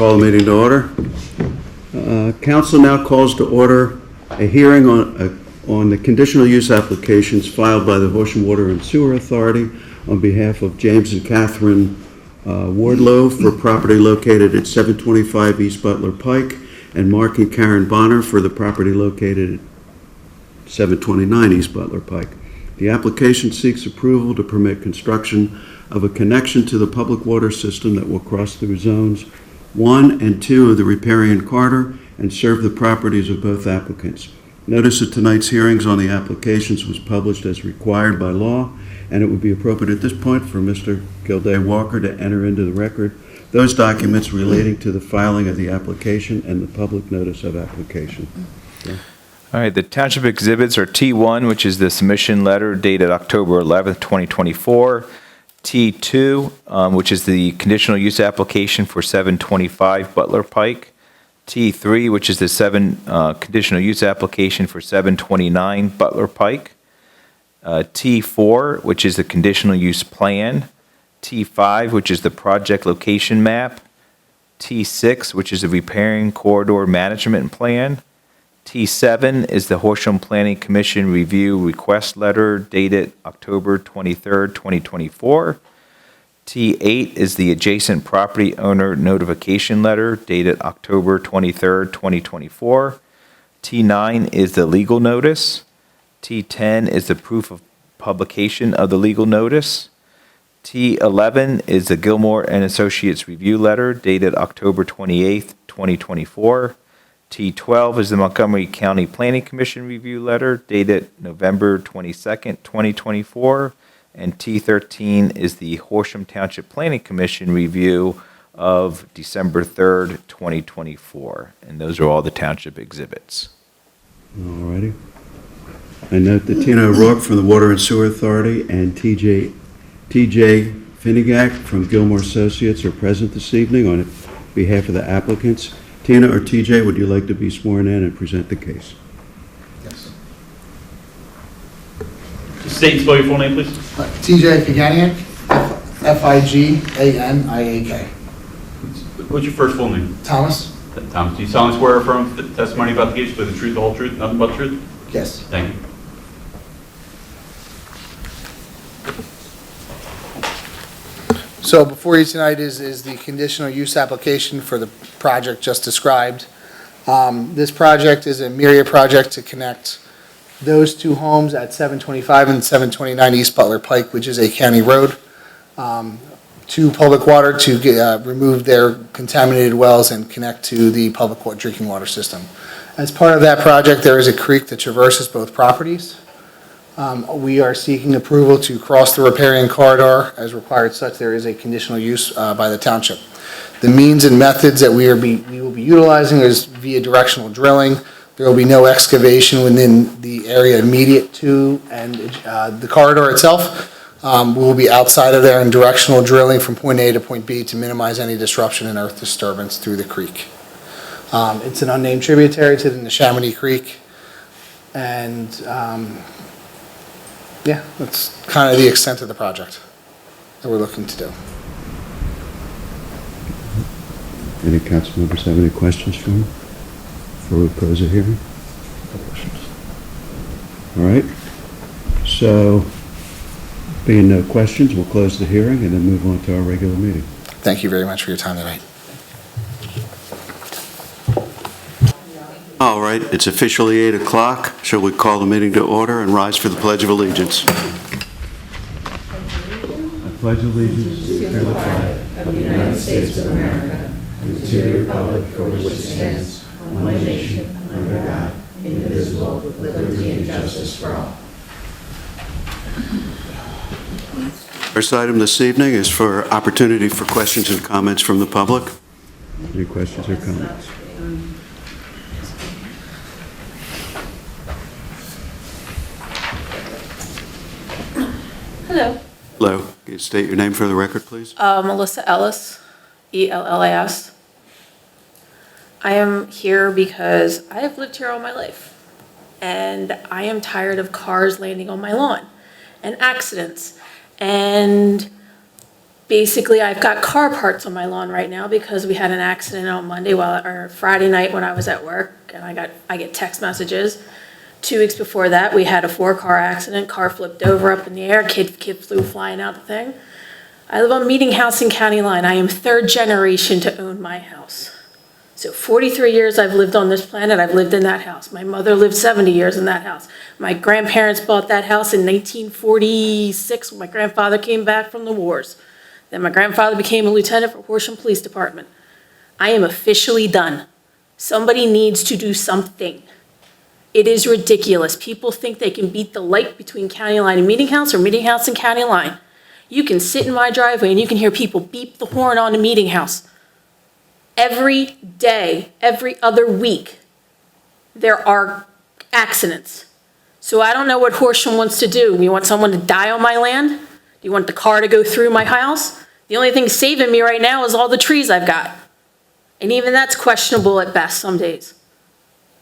Call the meeting to order. Council now calls to order a hearing on the conditional use applications filed by the Horsham Water and Sewer Authority on behalf of James and Catherine Wardlow for property located at 725 East Butler Pike, and Mark and Karen Bonner for the property located at 729 East Butler Pike. The application seeks approval to permit construction of a connection to the public water system that will cross through zones 1 and 2 of the riparian corridor and serve the properties of both applicants. Notice of tonight's hearings on the applications was published as required by law, and it would be appropriate at this point for Mr. Gilday Walker to enter into the record those documents relating to the filing of the application and the public notice of application. Okay. All right, the township exhibits are T1, which is the submission letter dated October 11th, 2024. T2, which is the conditional use application for 725 Butler Pike. T3, which is the conditional use application for 729 Butler Pike. T4, which is the conditional use plan. T5, which is the project location map. T6, which is the riparian corridor management plan. T7 is the Horsham Planning Commission review request letter dated October 23rd, 2024. T8 is the adjacent property owner notification letter dated October 23rd, 2024. T9 is the legal notice. T10 is the proof of publication of the legal notice. T11 is the Gilmore and Associates review letter dated October 28th, 2024. T12 is the Montgomery County Planning Commission review letter dated November 22nd, 2024. And T13 is the Horsham Township Planning Commission review of December 3rd, 2024. And those are all the township exhibits. All righty. I note that Tina O'Rourke from the Water and Sewer Authority and TJ Finnegack from Gilmore Associates are present this evening on behalf of the applicants. Tina or TJ, would you like to be sworn in and present the case? Yes. Just state and spell your full name, please. TJ Figaniak, F-I-G-A-N-I-A-K. What's your first full name? Thomas? Thomas. Do you solemnly swear or affirm the testimony about the case with the truth, the whole truth, nothing but the truth? Yes. Thank you. So before you tonight is the conditional use application for the project just described. This project is a myriad project to connect those two homes at 725 and 729 East Butler Pike, which is a county road, to public water to remove their contaminated wells and connect to the public drinking water system. As part of that project, there is a creek that traverses both properties. We are seeking approval to cross the riparian corridor. As required such, there is a conditional use by the township. The means and methods that we will be utilizing is via directional drilling. There will be no excavation within the area immediate to and the corridor itself. We will be outside of there in directional drilling from point A to point B to minimize any disruption and earth disturbance through the creek. It's an unnamed tributary to the Neshaminy Creek, and yeah, that's kind of the extent of the project that we're looking to do. Any council members have any questions for me before we close the hearing? All right. So, being no questions, we'll close the hearing and then move on to our regular meeting. Thank you very much for your time tonight. All right, it's officially 8 o'clock. Shall we call the meeting to order and rise for the Pledge of Allegiance? I pledge allegiance to the flag of the United States of America and to the republic for which it stands, one nation, under God, indivisible, with liberty and justice for all. First item this evening is for opportunity for questions and comments from the public. Any questions or comments? Hello. Hello. Can you state your name for the record, please? Melissa Ellis, E-L-L-A-S. I am here because I have lived here all my life, and I am tired of cars landing on my lawn and accidents. And basically, I've got car parts on my lawn right now because we had an accident on Monday or Friday night when I was at work, and I get text messages. 2 weeks before that, we had a 4-car accident. Car flipped over up in the air. Kid flew flying out the thing. I live on Meeting House and County Line. I am 3rd generation to own my house. So 43 years I've lived on this planet. I've lived in that house. My mother lived 70 years in that house. My grandparents bought that house in 1946 when my grandfather came back from the wars. Then my grandfather became a lieutenant for Horsham Police Department. I am officially done. Somebody needs to do something. It is ridiculous. People think they can beat the light between County Line and Meeting House or Meeting House and County Line. You can sit in my driveway and you can hear people beep the horn on the Meeting House. Every day, every other week, there are accidents. So I don't know what Horsham wants to do. You want someone to die on my land? Do you want the car to go through my house? The only thing saving me right now is all the trees I've got. And even that's questionable at best some days.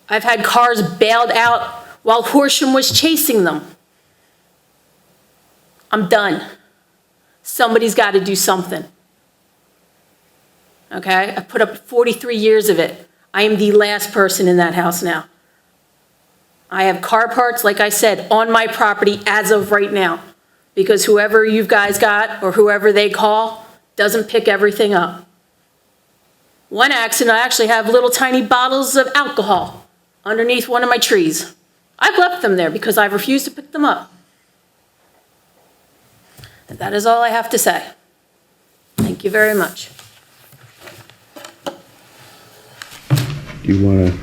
I've had cars bailed out while Horsham was chasing them. I'm done. Somebody's got to do something. Okay? I put up 43 years of it. I am the last person in that house now. I have car parts, like I said, on my property as of right now. Because whoever you guys got or whoever they call doesn't pick everything up. One accident, I actually have little tiny bottles of alcohol underneath one of my trees. I've left them there because I've refused to pick them up. And that is all I have to say. Thank you very much. Do you want to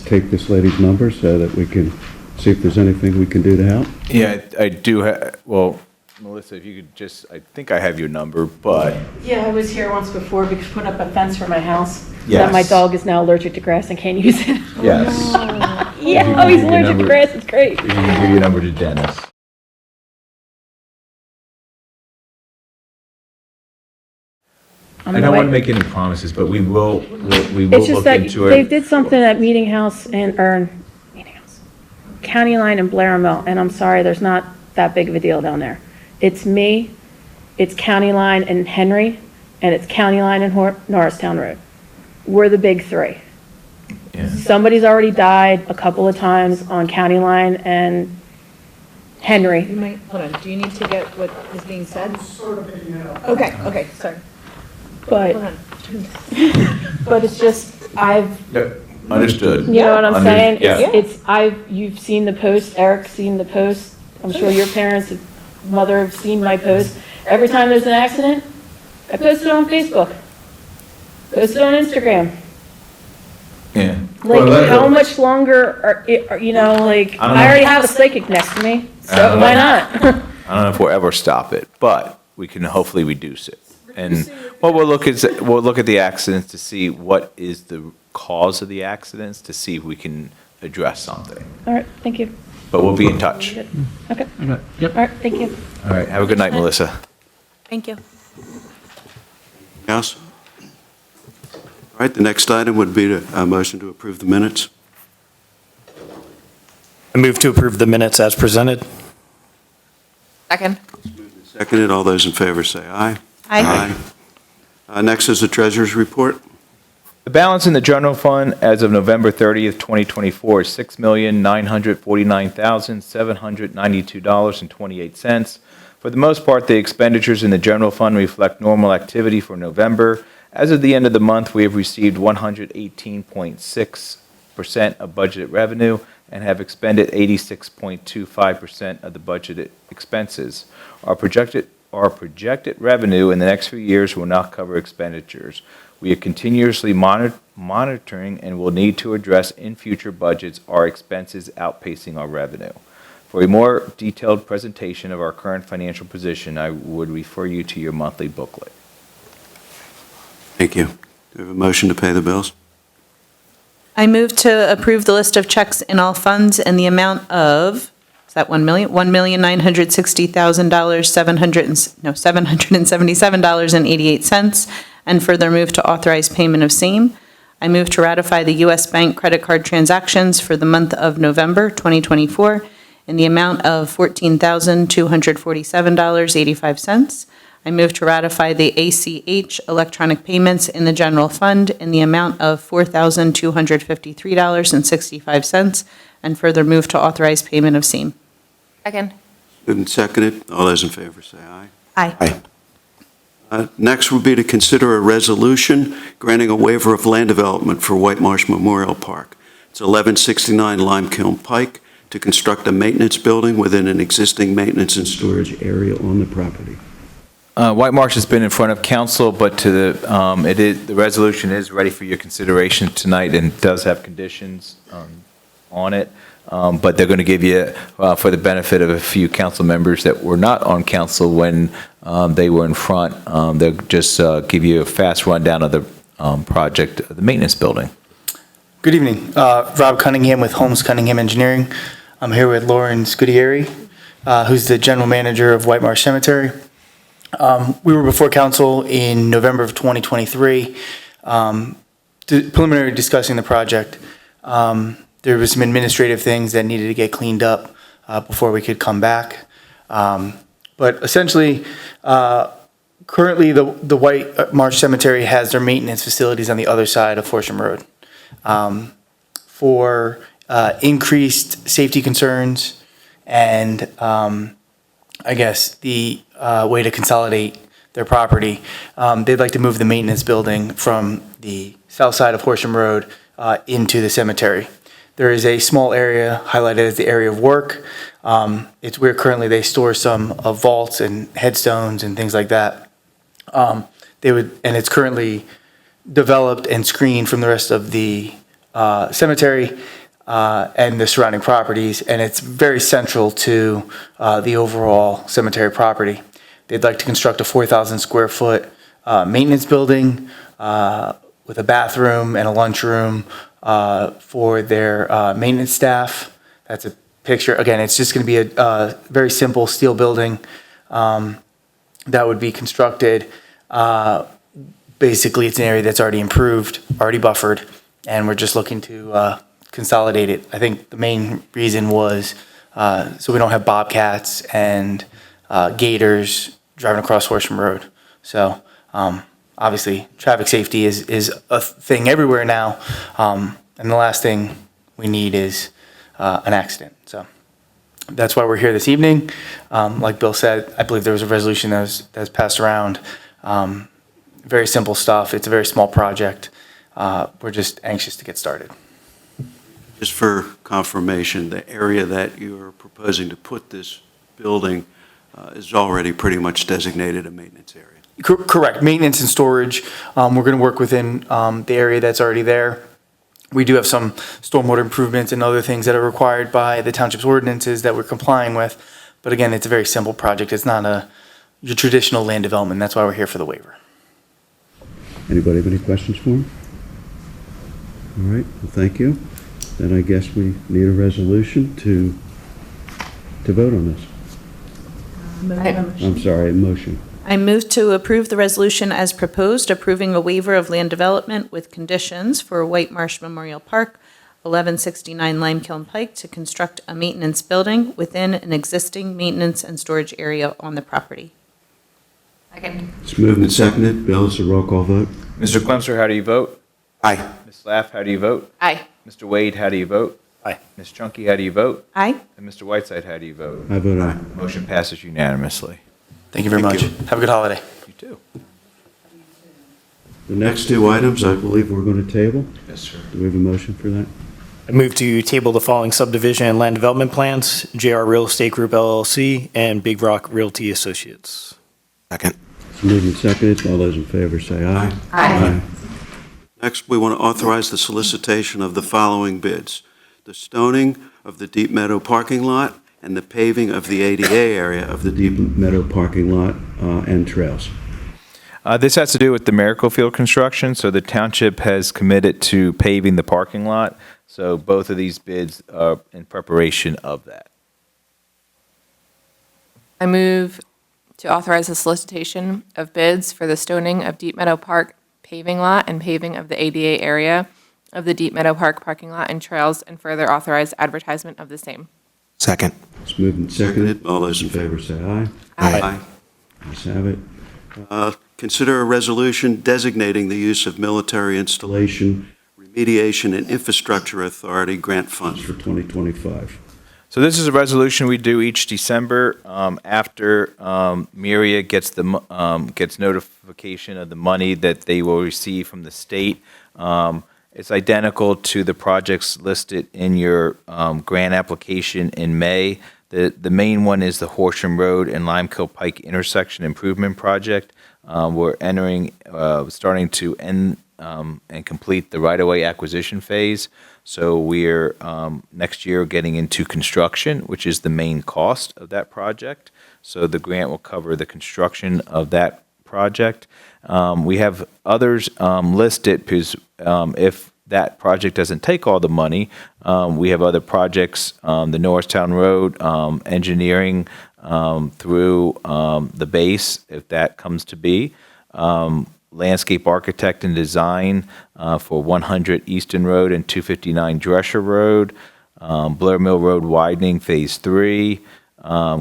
take this lady's number so that we can see if there's anything we can do to help? Yeah, I do have, well, Melissa, if you could just, I think I have your number, but Yeah, I was here once before because I put up a fence for my house. Yes. That my dog is now allergic to grass and can't use it. yes, Yeah, oh, he's allergic to grass, it's great. you can give your number to Dennis. I don't want to make any promises, but we will It's just look that into they it. did something at Meeting House County Line and Blair Mill, and I'm sorry, there's not that big of a deal down there. It's me, it's County Line and Henry, and it's County Line and Norristown Road. We're the big 3. Yeah. Somebody's already died a couple of times on County Line and Henry. You might, hold on, do you need to get what is being said? Okay, okay, sorry. But, Hold on. but it's just, Yeah, understood. you know what I'm saying? Yeah. You've seen the post, Eric's seen the post, I'm sure your parents, mother have seen my post. Every time there's an accident, I post it on Facebook, post it on Instagram. Yeah. Like, how much longer you know, like, I don't know. I already have a psychic next to me, I so don't why know. not? I don't know if we'll ever stop it, but we can hopefully reduce it. And what we'll look at the accidents to see what is the cause of the accidents, to see if we can address something. All right, thank you. But we'll be in touch. Okay. All right, thank you. All right, have a good night, Melissa. Thank you. Yes? All right, the next item would be a motion to approve the minutes. I move to approve the minutes as presented. Second. Seconded, all those in favor say aye. Aye. Next is the treasurer's report. The balance in the general fund as of November 30th, 2024 is $6,949,792.28. For the most part, the expenditures in the general fund reflect normal activity for November. As of the end of the month, we have received 118.6% of budgeted revenue and have expended 86.25% of the budgeted expenses. Our projected revenue in the next few years will not cover expenditures. We are continuously monitoring and will need to address in future budgets our expenses outpacing our revenue. For a more detailed presentation of our current financial position, I would refer you to your monthly booklet. Thank you. Do we have a motion to pay the bills? I move to approve the list of checks in all funds in the amount of, is that $1,960,777.88, and further move to authorize payment of same. I move to ratify the U.S. Bank credit card transactions for the month of November 2024 in the amount of $14,247.85. I move to ratify the ACH electronic payments in the general fund in the amount of $4,253.65, and further move to authorize payment of same. Second. Moved and seconded. All those in favor say aye. Aye. Next would be to consider a resolution granting a waiver of land development for White Marsh Memorial Park. It's 1169 Lime Kiln Pike to construct a maintenance building within an existing maintenance and storage area on the property. White Marsh has been in front of council, but the resolution is ready for your consideration tonight and does have conditions on it. But they're going to give you, for the benefit of a few council members that were not on council when they were in front, they'll just give you a fast rundown of the project, the maintenance building. Good evening. Rob Cunningham with Holmes Cunningham Engineering. I'm here with Lauren Scudieri, who's the general manager of White Marsh Cemetery. We were before council in November of 2023, preliminary discussing the project. There was some administrative things that needed to get cleaned up before we could come back. But essentially, currently the White Marsh Cemetery has their maintenance facilities on the other side of Horsham Road. For increased safety concerns and I guess the way to consolidate their property, they'd like to move the maintenance building from the south side of Horsham Road into the cemetery. There is a small area highlighted as the area of work. It's where currently they store some vaults and headstones and things like that. And it's currently developed and screened from the rest of the cemetery and the surrounding properties, and it's very central to the overall cemetery property. They'd like to construct a 4,000 square foot maintenance building with a bathroom and a lunchroom for their maintenance staff. That's a picture. Again, it's just going to be a very simple steel building that would be constructed. Basically, it's an area that's already improved, already buffered, and we're just looking to consolidate it. I think the main reason was so we don't have bobcats and gators driving across Horsham Road. So obviously, traffic safety is a thing everywhere now, and the last thing we need is an accident. So that's why we're here this evening. Like Bill said, I believe there was a resolution that was passed around. Very simple stuff. It's a very small project. We're just anxious to get started. Just for confirmation, the area that you're proposing to put this building is already pretty much designated a maintenance area. Correct. Maintenance and storage. We're going to work within the area that's already there. We do have some stormwater improvements and other things that are required by the township's ordinances that we're complying with. But again, it's a very simple project. It's not your traditional land development. That's why we're here for the waiver. Anybody have any questions for him? All right, well, thank you. Then I guess we need a resolution to vote on this. I'm sorry, a motion. I move to approve the resolution as proposed, approving a waiver of land development with conditions for White Marsh Memorial Park, 1169 Lime Kiln Pike, to construct a maintenance building within an existing maintenance and storage area on the property. Second. It's moved and seconded. Bill, it's a roll call vote. Mr. Clemser, how do you vote? Aye. Ms. Laff, how do you vote? Aye. Mr. Wade, how do you vote? Aye. Ms. Chunky, how do you vote? Aye. And Mr. Whiteside, how do you vote? I vote aye. Motion passes unanimously. Thank you very much. Have a good holiday. You too. The next two items, I believe we're going to table. Yes, sir. Do we have a motion for that? I move to table the following subdivision and land development plans: JR Real Estate Group LLC and Big Rock Realty Associates. Second. It's moved and seconded. All those in favor say aye. Aye. Next, we want to authorize the solicitation of the following bids: the stoning of the Deep Meadow parking lot and the paving of the ADA area of the Deep Meadow parking lot and trails. This has to do with the Miracle Field construction. So the township has committed to paving the parking lot. So both of these bids are in preparation of that. I move to authorize the solicitation of bids for the stoning of Deep Meadow Park paving lot and paving of the ADA area of the Deep Meadow Park parking lot and trails, and further authorize advertisement of the same. Second. It's moved and seconded. All those in favor say aye. Aye. Ayes have it. Consider a resolution designating the use of military installation, remediation, and infrastructure authority grant funds for 2025. So this is a resolution we do each December after Myria gets gets notification of the money that they will receive from the state. It's identical to the projects listed in your grant application in May. The main one is the Horsham Road and Limekill Pike intersection improvement project. We're starting to end and complete the right-of-way acquisition phase. So we're next year getting into construction, which is the main cost of that project. So the grant will cover the construction of that project. We have others listed because if that project doesn't take all the money, we have other projects, the Norristown Road, engineering through the base, if that comes to be. Landscape architect and design for 100 Easton Road and 259 Drescher Road, Blair Mill Road widening Phase 3,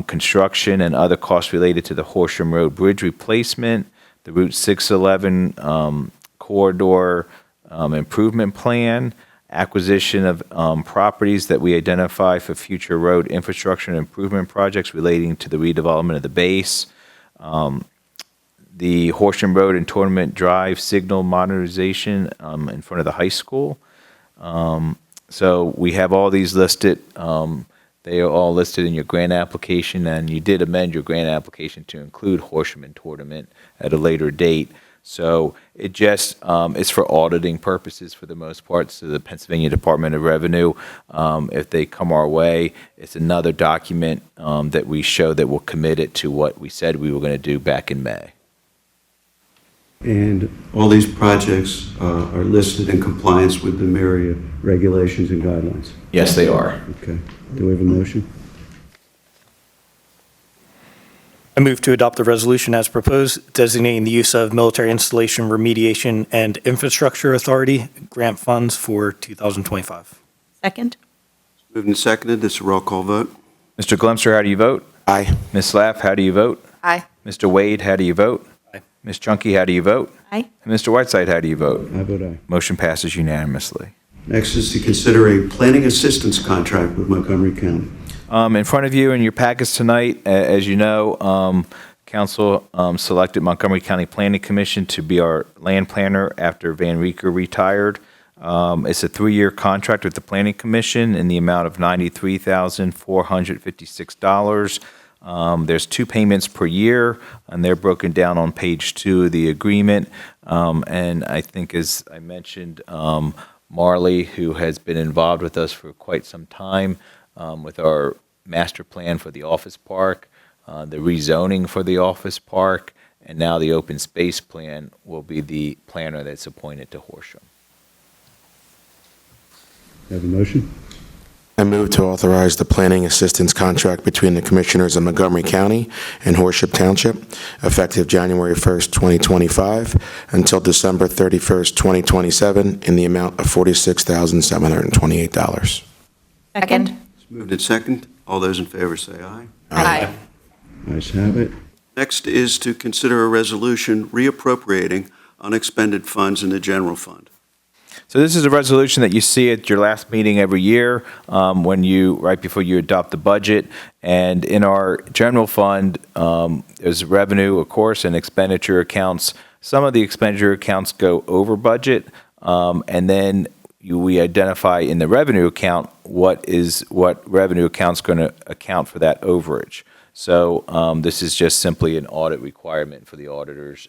construction and other costs related to the Horsham Road Bridge replacement, the Route 611 corridor improvement plan, acquisition of properties that we identify for future road infrastructure and improvement projects relating to the redevelopment of the base, the Horsham Road and Tournament Drive signal modernization in front of the high school. So we have all these listed. They are all listed in your grant application, and you did amend your grant application to include Horsham and Tournament at a later date. So it just is for auditing purposes for the most part. So the Pennsylvania Department of Revenue, if they come our way, it's another document that we show that we're committed to what we said we were going to do back in May. And all these projects are listed in compliance with the Myria regulations and guidelines. Yes, they are. Okay. Do we have a motion? I move to adopt the resolution as proposed, designating the use of military installation remediation and infrastructure authority grant funds for 2025. Second? Moved and seconded. This is a roll call vote. Mr. Glemser, how do you vote? Aye. Ms. Slaff, how do you vote? Aye. Mr. Wade, how do you vote? Aye. Ms. Chunky, how do you vote? Aye. And Mr. Whiteside, how do you vote? I vote aye. Motion passes unanimously. Next is to consider a planning assistance contract with Montgomery County. In front of you in your packets tonight, as you know, Council selected Montgomery County Planning Commission to be our land planner after Van Rieker retired. It's a 3-year contract with the Planning Commission in the amount of $93,456. There's 2 payments per year, and they're broken down on page 2 of the agreement. And I think, as I mentioned, Marley, who has been involved with us for quite some time with our master plan for the office park, the rezoning for the office park, and now the open space plan, will be the planner that's appointed to Horsham. Have a motion? I move to authorize the planning assistance contract between the Commissioners of Montgomery County and Horsham Township, effective January 1st, 2025, until December 31st, 2027, in the amount of $46,728. Second? It's moved and seconded. All those in favor say aye. Aye. Ayes have it. Next is to consider a resolution reappropriating unexpended funds in the general fund. So this is a resolution that you see at your last meeting every year, right before you adopt the budget. And in our general fund, there's revenue, of course, and expenditure accounts. Some of the expenditure accounts go over budget, and then we identify in the revenue account what revenue account's going to account for that overage. So this is just simply an audit requirement for the auditors,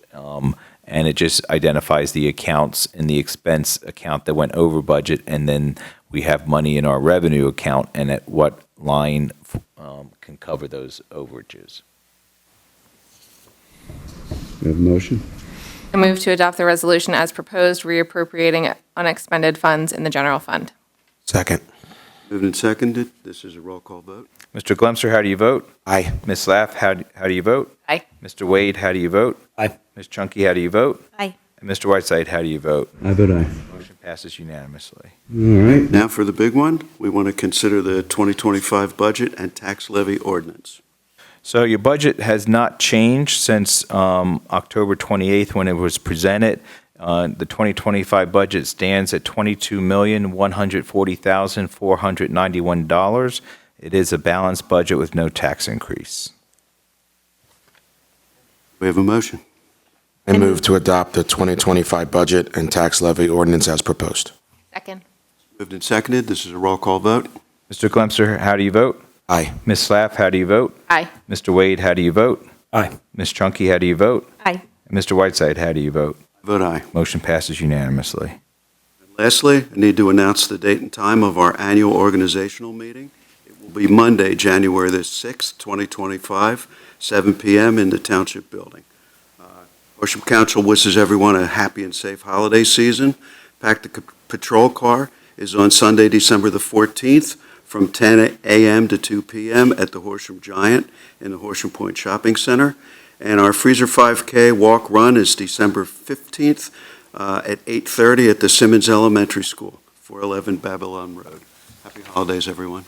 and it just identifies the accounts in the expense account that went over budget, and then we have money in our revenue account, and at what line can cover those overages. We have a motion? I move to adopt the resolution as proposed, reappropriating unexpended funds in the general fund. Second. Moved and seconded. This is a roll call vote. Mr. Glemser, how do you vote? Aye. Ms. Slaff, how do you vote? Aye. Mr. Wade, how do you vote? Aye. Ms. Chunky, how do you vote? Aye. And Mr. Whiteside, how do you vote? I vote aye. Motion passes unanimously. All right, now for the big one. We want to consider the 2025 budget and tax levy ordinance. So your budget has not changed since October 28th when it was presented. The 2025 budget stands at $22,140,491. It is a balanced budget with no tax increase. We have a motion. I move to adopt the 2025 budget and tax levy ordinance as proposed. Second. Moved and seconded. This is a roll call vote. Mr. Glemser, how do you vote? Aye. Ms. Slaff, how do you vote? Aye. Mr. Wade, how do you vote? Aye. Ms. Chunky, how do you vote? Aye. And Mr. Whiteside, how do you vote? Vote aye. Motion passes unanimously. Lastly, I need to announce the date and time of our annual organizational meeting. It will be Monday, January the 6th, 2025, 7 p.m. in the Township building. Horsham Council wishes everyone a happy and safe holiday season. Pack the Patrol Car is on Sunday, December the 14th, from 10 a.m. to 2 p.m. at the Horsham Giant in the Horsham Point Shopping Center. And our Freezer 5K Walk Run is December 15th at 8:30 at the Simmons Elementary School, 411 Babylon Road. Happy holidays, everyone.